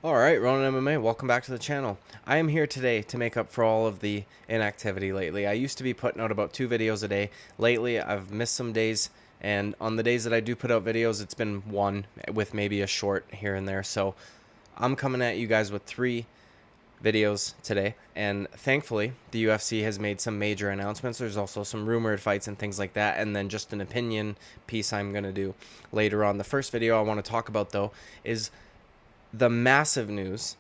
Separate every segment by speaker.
Speaker 1: Alright, Ronan MMA, welcome back to the channel. I am here today to make up for all of the inactivity lately. I used to be putting out about 2 videos a day. Lately, I've missed some days, and on the days that I do put out videos, it's been one with maybe a short here and there. So I'm coming at you guys with 3 videos today, and thankfully the UFC has made some major announcements. There's also some rumored fights and things like that, and then just an opinion piece I'm going to do later on. The first video I want to talk about, though, is the massive news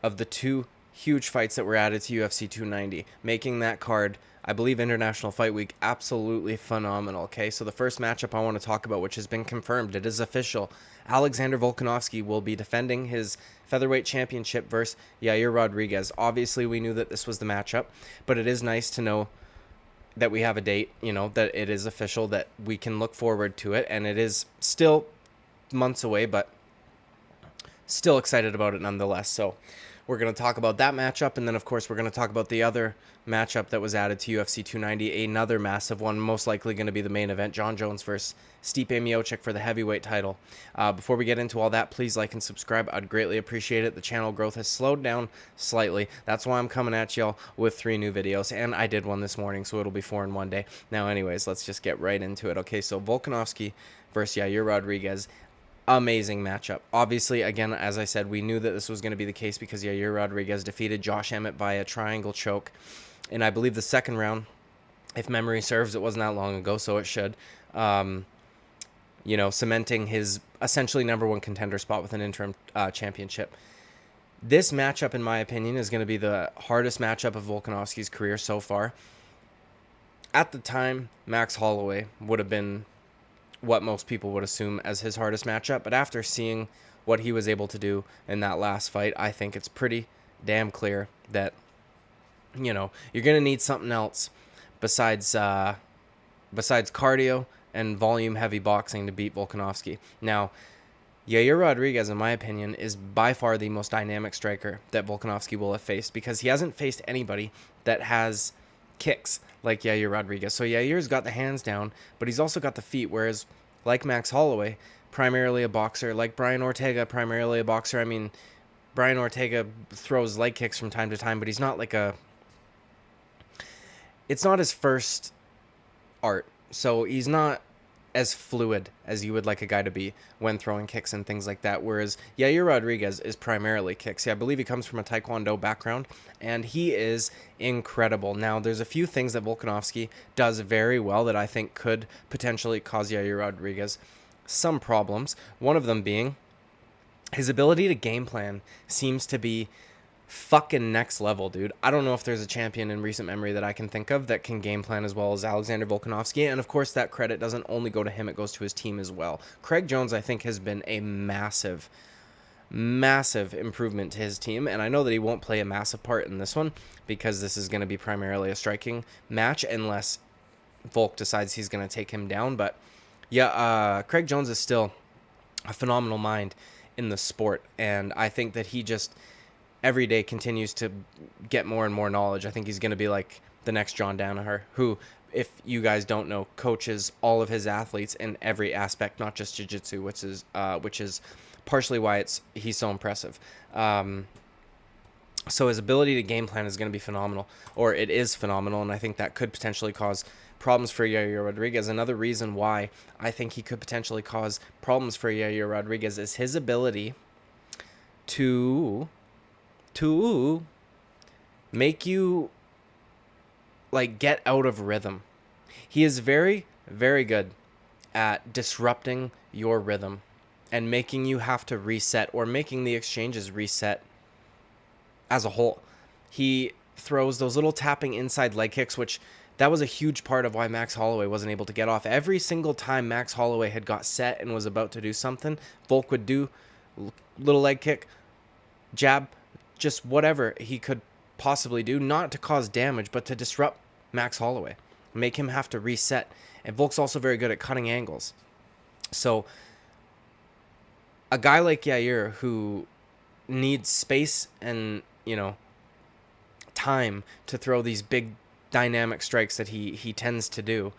Speaker 1: of the 2 huge fights that were added to UFC 290, making that card, I believe, International Fight Week, absolutely phenomenal. Okay, so the first matchup I want to talk about, which has been confirmed, it is official. Alexander Volkanovski will be defending his featherweight championship versus Yair Rodriguez. Obviously, we knew that this was the matchup, but it is nice to know that we have a date, that it is official, that we can look forward to it, and it is still months away, but still excited about it nonetheless. So we're going to talk about that matchup, and then of course we're going to talk about the other matchup that was added to UFC 290, another massive one, most likely going to be the main event, Jon Jones versus Stipe Miocic for the heavyweight title. Before we get into all that, please like and subscribe. I'd greatly appreciate it. The channel growth has slowed down slightly. That's why I'm coming at y'all with 3 new videos, and I did one this morning, so it'll be 4 in one day. Now anyways, let's just get right into it. Okay, so Volkanovski versus Yair Rodriguez. Amazing matchup. Obviously, again, as I said, we knew that this was going to be the case because Yair Rodriguez defeated Josh Emmett by a triangle choke. And I believe the second round, if memory serves, it wasn't that long ago, so it should. Cementing his essentially #1 contender spot with an interim championship. This matchup, in my opinion, is going to be the hardest matchup of Volkanovski's career so far. At the time, Max Holloway would have been what most people would assume as his hardest matchup, but after seeing what he was able to do in that last fight, I think it's pretty damn clear that you're going to need something else besides cardio and volume heavy boxing to beat Volkanovski. Now, Yair Rodriguez, in my opinion, is by far the most dynamic striker that Volkanovski will have faced, because he hasn't faced anybody that has kicks like Yair Rodriguez. So Yair's got the hands down, but he's also got the feet, whereas like Max Holloway, primarily a boxer, like Brian Ortega, primarily a boxer. I mean, Brian Ortega throws leg kicks from time to time, but he's not like it's not his first art. So he's not as fluid as you would like a guy to be when throwing kicks and things like that, whereas Yair Rodriguez is primarily kicks. I believe he comes from a Taekwondo background, and he is incredible. Now, there's a few things that Volkanovski does very well that I think could potentially cause Yair Rodriguez some problems, one of them being his ability to game plan seems to be fucking next level, dude. I don't know if there's a champion in recent memory that I can think of that can game plan as well as Alexander Volkanovski, and of course that credit doesn't only go to him, it goes to his team as well. Craig Jones, I think, has been a massive improvement to his team, and I know that he won't play a massive part in this one because this is going to be primarily a striking match unless Volk decides he's going to take him down. But yeah, Craig Jones is still a phenomenal mind in the sport, and I think that he just every day continues to get more and more knowledge. I think he's going to be like the next John Danaher, who, if you guys don't know, coaches all of his athletes in every aspect, not just jiu-jitsu, which is partially why he's so impressive. So his ability to game plan is going to be phenomenal, or it is phenomenal, and I think that could potentially cause problems for Yair Rodriguez. Another reason why I think he could potentially cause problems for Yair Rodriguez is his ability to make you like get out of rhythm. He is very, very good at disrupting your rhythm and making you have to reset, or making the exchanges reset as a whole. He throws those little tapping inside leg kicks, which that was a huge part of why Max Holloway wasn't able to get off. Every single time Max Holloway had got set and was about to do something, Volk would do little leg kick, jab, just whatever he could possibly do, not to cause damage, but to disrupt Max Holloway, make him have to reset. And Volk's also very good at cutting angles. So a guy like Yair, who needs space and, time to throw these big dynamic strikes that he tends to do,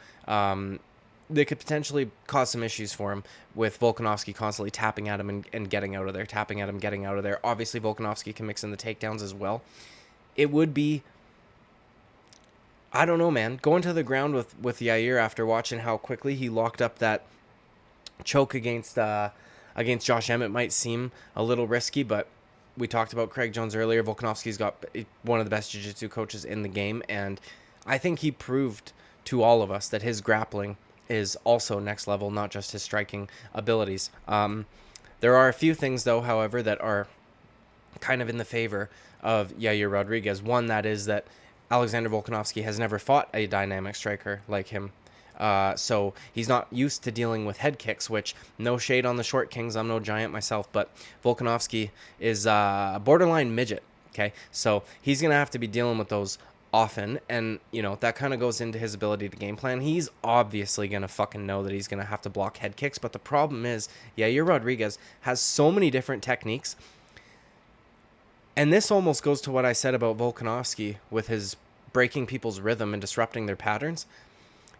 Speaker 1: they could potentially cause some issues for him with Volkanovski constantly tapping at him and getting out of there, tapping at him, getting out of there. Obviously, Volkanovski can mix in the takedowns as well. It would be, I don't know, man, going to the ground with Yair after watching how quickly he locked up that choke against Josh Emmett might seem a little risky, but we talked about Craig Jones earlier. Volkanovski's got one of the best jiu-jitsu coaches in the game, and I think he proved to all of us that his grappling is also next level, not just his striking abilities. There are a few things, though, however, that are kind of in the favor of Yair Rodriguez. One, that is that Alexander Volkanovski has never fought a dynamic striker like him. So he's not used to dealing with head kicks, which, no shade on the short kings, I'm no giant myself, but Volkanovski is a borderline midget, okay? So he's going to have to be dealing with those often, and, you know, that kind of goes into his ability to game plan. He's obviously going to fucking know that he's going to have to block head kicks, but the problem is, Yair Rodriguez has so many different techniques, and this almost goes to what I said about Volkanovski with his breaking people's rhythm and disrupting their patterns.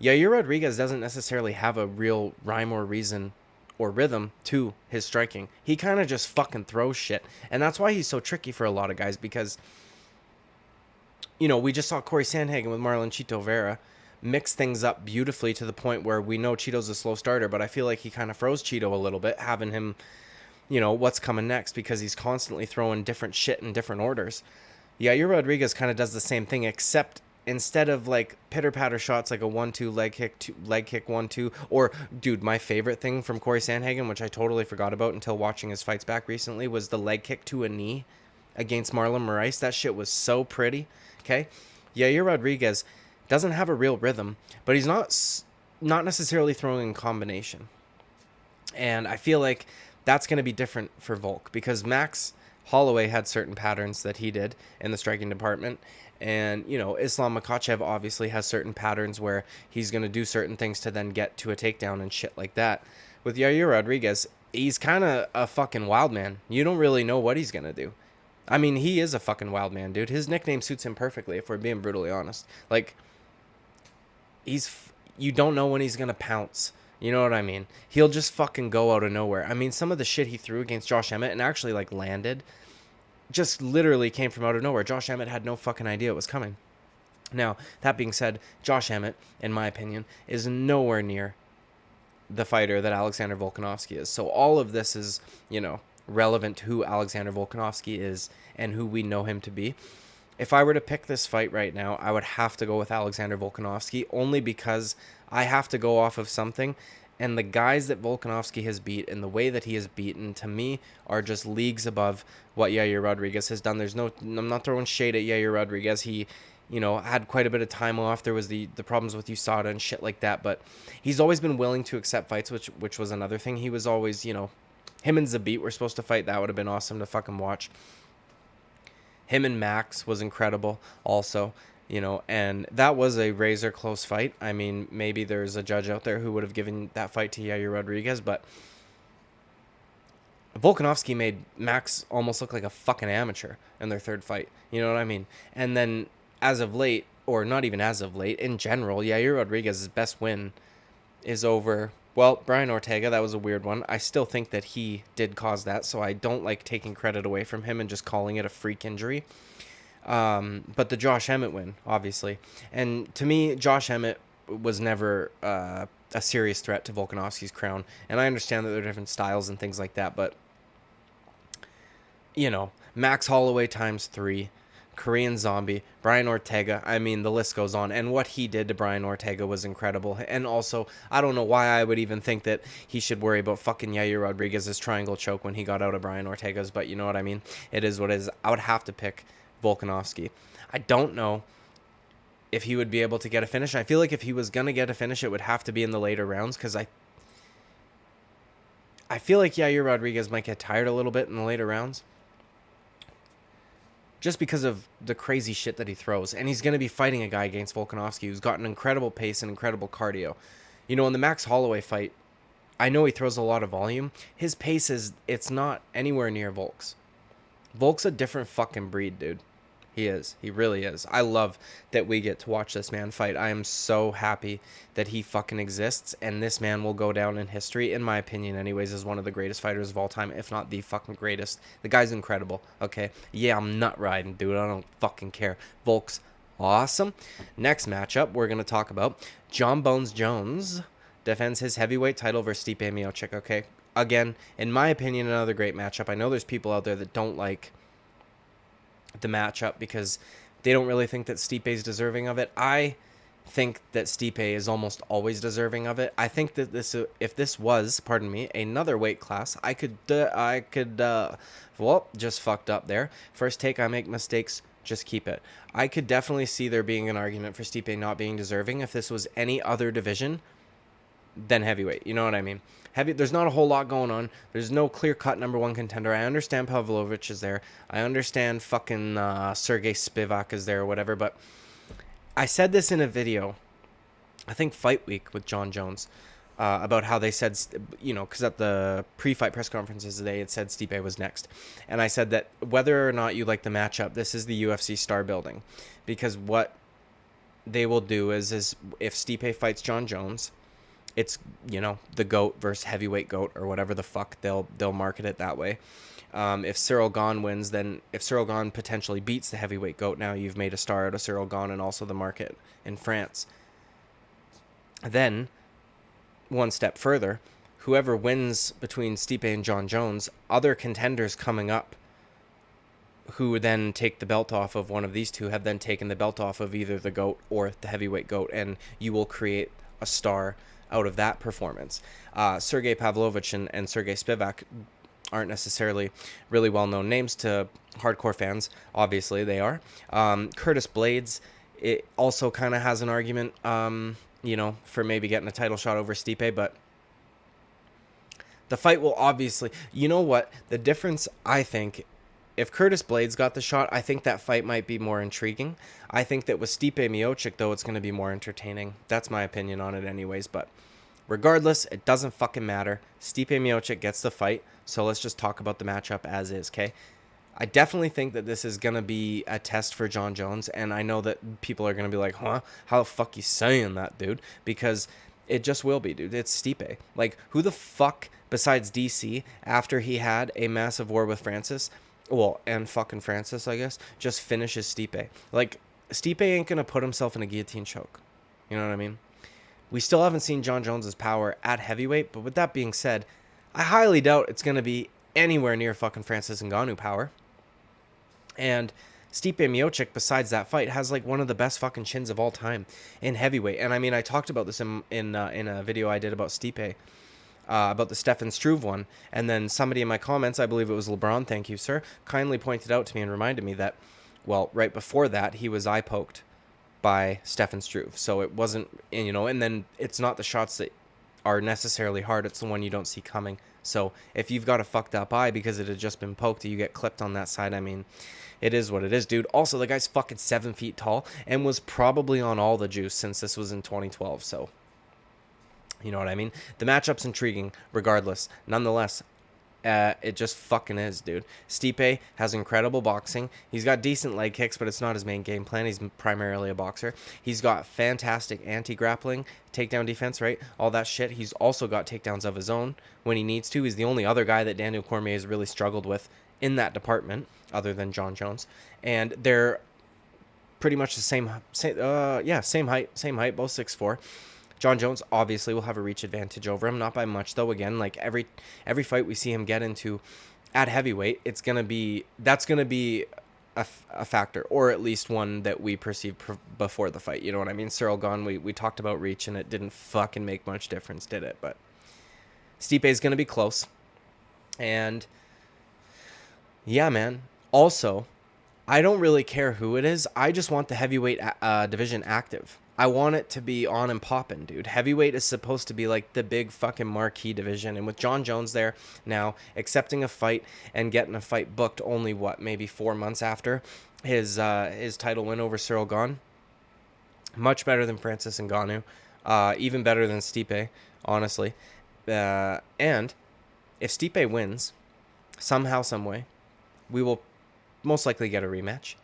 Speaker 1: Yair Rodriguez doesn't necessarily have a real rhyme or reason or rhythm to his striking. He kind of just fucking throws shit. And that's why he's so tricky for a lot of guys, because, you know, we just saw Corey Sandhagen with Marlon Chito Vera mix things up beautifully to the point where we know Chito's a slow starter, but I feel like he kind of froze Chito a little bit, having him, you know, what's coming next, because he's constantly throwing different shit in different orders. Yair Rodriguez kind of does the same thing, except instead of like pitter-patter shots like a 1-2 leg kick, leg kick 1-2, or, dude, my favorite thing from Corey Sandhagen, which I totally forgot about until watching his fights back recently, was the leg kick to a knee against Marlon Moraes. That shit was so pretty, okay? Yair Rodriguez doesn't have a real rhythm, but he's not necessarily throwing in combination. And I feel like that's going to be different for Volk, because Max Holloway had certain patterns that he did in the striking department. And, you know, Islam Makhachev obviously has certain patterns where he's going to do certain things to then get to a takedown and shit like that. With Yair Rodriguez, he's kind of a fucking wild man. You don't really know what he's going to do. I mean, he is a fucking wild man, dude. His nickname suits him perfectly, if we're being brutally honest. Like, you don't know when he's going to pounce. You know what I mean? He'll just fucking go out of nowhere. I mean, some of the shit he threw against Josh Emmett and actually, like, landed just literally came from out of nowhere. Josh Emmett had no fucking idea it was coming. Now, that being said, Josh Emmett, in my opinion, is nowhere near the fighter that Alexander Volkanovski is. So all of this is, you know, relevant to who Alexander Volkanovski is and who we know him to be. If I were to pick this fight right now, I would have to go with Alexander Volkanovski, only because I have to go off of something. And the guys that Volkanovski has beat and the way that he has beaten, to me, are just leagues above what Yair Rodriguez has done. I'm not throwing shade at Yair Rodriguez. He, you know, had quite a bit of time off. There was the problems with USADA and shit like that. But he's always been willing to accept fights, which was another thing. He was always, you know, him and Zabit were supposed to fight. That would have been awesome to fucking watch. Him and Max was incredible also. You know, and that was a razor close fight. I mean, maybe there's a judge out there who would have given that fight to Yair Rodriguez, but Volkanovski made Max almost look like a fucking amateur in their third fight. You know what I mean? And then as of late, or not even as of late, in general, Yair Rodriguez's best win is over, well, Brian Ortega. That was a weird one. I still think that he did cause that, so I don't like taking credit away from him and just calling it a freak injury. But the Josh Emmett win, obviously. And to me, Josh Emmett was never a serious threat to Volkanovski's crown. And I understand that there are different styles and things like that, but, you know, Max Holloway times 3, Korean Zombie, Brian Ortega. I mean, the list goes on. And what he did to Brian Ortega was incredible. And also, I don't know why I would even think that he should worry about fucking Yair Rodriguez's triangle choke when he got out of Brian Ortega's, but you know what I mean? It is what it is. I would have to pick Volkanovski. I don't know if he would be able to get a finish. I feel like if he was going to get a finish, it would have to be in the later rounds, because I feel like Yair Rodriguez might get tired a little bit in the later rounds, just because of the crazy shit that he throws. And he's going to be fighting a guy against Volkanovski who's got an incredible pace and incredible cardio. You know, in the Max Holloway fight, I know he throws a lot of volume. His pace it's not anywhere near Volk's. Volk's a different fucking breed, dude. He is. He really is. I love that we get to watch this man fight. I am so happy that he fucking exists, and this man will go down in history, in my opinion anyways, as one of the greatest fighters of all time, if not the fucking greatest. The guy's incredible, okay? Yeah, I'm nut riding, dude. I don't fucking care. Volk's awesome. Next matchup, we're going to talk about John Bones Jones defends his heavyweight title versus Stipe Miocic, okay? Again, in my opinion, another great matchup. I know there's people out there that don't like the matchup because they don't really think that Stipe is deserving of it. I think that Stipe is almost always deserving of it. I think that if this was, pardon me, another weight class, well, just fucked up there. First take, I make mistakes, just keep it. I could definitely see there being an argument for Stipe not being deserving if this was any other division than heavyweight. You know what I mean? There's not a whole lot going on. There's no clear-cut number one contender. I understand Pavlovich is there. I understand fucking Sergey Spivak is there or whatever, but I said this in a video, I think Fight Week with John Jones, about how they said, because at the pre-fight press conferences today, it said Stipe was next. And I said that whether or not you like the matchup, this is the UFC star building. Because what they will do is if Stipe fights John Jones, it's, the GOAT versus heavyweight GOAT or whatever the fuck they'll market it that way. If Cyril Gane wins, then if Cyril Gane potentially beats the heavyweight GOAT, now you've made a star out of Cyril Gane and also the market in France. Then, one step further, whoever wins between Stipe and John Jones, other contenders coming up who then take the belt off of one of these two have then taken the belt off of either the GOAT or the heavyweight GOAT, and you will create a star out of that performance. Sergey Pavlovich and Sergey Spivak aren't necessarily really well-known names to hardcore fans. Obviously, they are. Curtis Blades, it also kind of has an argument, for maybe getting a title shot over Stipe, but the fight will obviously... You know what? The difference, I think, if Curtis Blades got the shot, I think that fight might be more intriguing. I think that with Stipe Miocic, though, it's going to be more entertaining. That's my opinion on it anyways, but regardless, it doesn't fucking matter. Stipe Miocic gets the fight, so let's just talk about the matchup as is, okay? I definitely think that this is going to be a test for John Jones, and I know that people are going to be like, huh? How the fuck you saying that, dude? Because it just will be, dude. It's Stipe. Like, who the fuck, besides DC, after he had a massive war with Francis... Well, and fucking Francis, I guess, just finishes Stipe. Like, Stipe ain't going to put himself in a guillotine choke. You know what I mean? We still haven't seen John Jones' power at heavyweight, but with that being said, I highly doubt it's going to be anywhere near fucking Francis Ngannou power. And Stipe Miocic, besides that fight, has like one of the best fucking chins of all time in heavyweight. And I mean, I talked about this in a video I did about Stipe. About the Stefan Struve one, and then somebody in my comments, I believe it was LeBron, thank you, sir, kindly pointed out to me and reminded me that, well, right before that, he was eye-poked by Stefan Struve, so it wasn't, and then it's not the shots that are necessarily hard, it's the one you don't see coming, so if you've got a fucked up eye because it had just been poked, you get clipped on that side, I mean, it is what it is, dude. Also, the guy's fucking 7 feet tall, and was probably on all the juice since this was in 2012, so... You know what I mean? The matchup's intriguing, regardless. Nonetheless, it just fucking is, dude. Stipe has incredible boxing. He's got decent leg kicks, but it's not his main game plan. He's primarily a boxer. He's got fantastic anti-grappling, takedown defense, right? All that shit. He's also got takedowns of his own when he needs to. He's the only other guy that Daniel Cormier has really struggled with in that department, other than John Jones. And they're pretty much the same height, both 6'4". John Jones obviously will have a reach advantage over him, not by much though. Again, like every fight we see him get into at heavyweight, that's gonna be a factor, or at least one that we perceived before the fight. You know what I mean? Cyril Gane, we talked about reach, and it didn't fucking make much difference, did it? But Stipe is gonna be close, and yeah, man. Also, I don't really care who it is. I just want the heavyweight division active. I want it to be on and popping, dude. Heavyweight is supposed to be like the big fucking marquee division. And with John Jones there now, accepting a fight and getting a fight booked only, maybe 4 months after his title win over Cyril Gane. Much better than Francis Ngannou. Even better than Stipe, honestly. And if Stipe wins, somehow, some way, we will most likely get a rematch.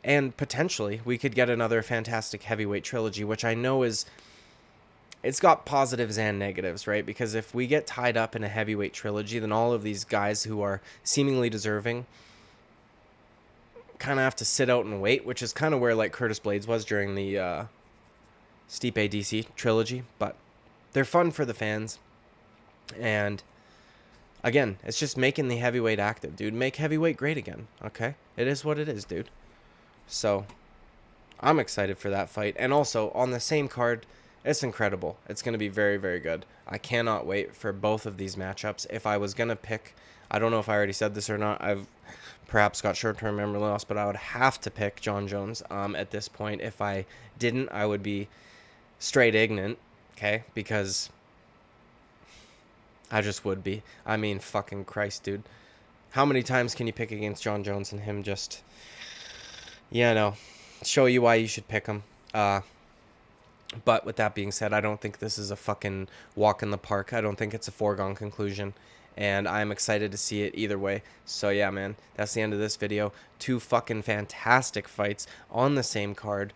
Speaker 1: And potentially, we could get another fantastic heavyweight trilogy, which I know is... It's got positives and negatives, right? Because if we get tied up in a heavyweight trilogy, then all of these guys who are seemingly deserving kind of have to sit out and wait, which is kind of where, like, Curtis Blades was during the Stipe DC trilogy. But they're fun for the fans. And, again, it's just making the heavyweight active, dude. Make heavyweight great again, okay? It is what it is, dude. So, I'm excited for that fight. And also, on the same card... It's incredible. It's going to be very, very good. I cannot wait for both of these matchups. If I was going to pick, I don't know if I already said this or not. I've perhaps got short-term memory loss, but I would have to pick Jon Jones at this point. If I didn't, I would be straight ignorant, okay? Because I just would be. I mean, fucking Christ, dude. How many times can you pick against Jon Jones and him just, yeah, no, show you why you should pick him? But with that being said, I don't think this is a fucking walk in the park. I don't think it's a foregone conclusion. And I'm excited to see it either way. So yeah, man, that's the end of this video. 2 fucking fantastic fights on the same card.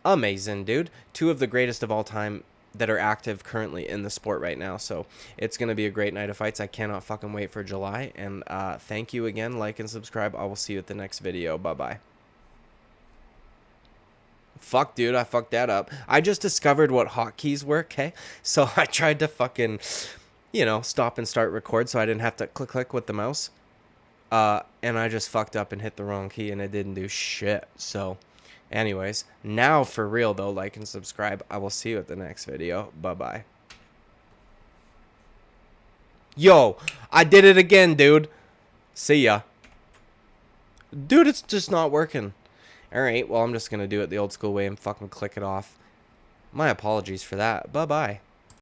Speaker 1: Amazing, dude. 2 of the greatest of all time that are active currently in the sport right now. So it's going to be a great night of fights. I cannot fucking wait for July. And thank you again. Like and subscribe. I will see you at the next video. Bye-bye. Fuck, dude, I fucked that up. I just discovered what hotkeys were, okay? So I tried to fucking, you know, stop and start record so I didn't have to click with the mouse. And I just fucked up and hit the wrong key and it didn't do shit. So, anyways, now for real, though, like and subscribe. I will see you at the next video. Bye-bye. Yo, I did it again, dude. See ya. Dude, it's just not working. Alright, well, I'm just going to do it the old school way and fucking click it off. My apologies for that. Bye-bye.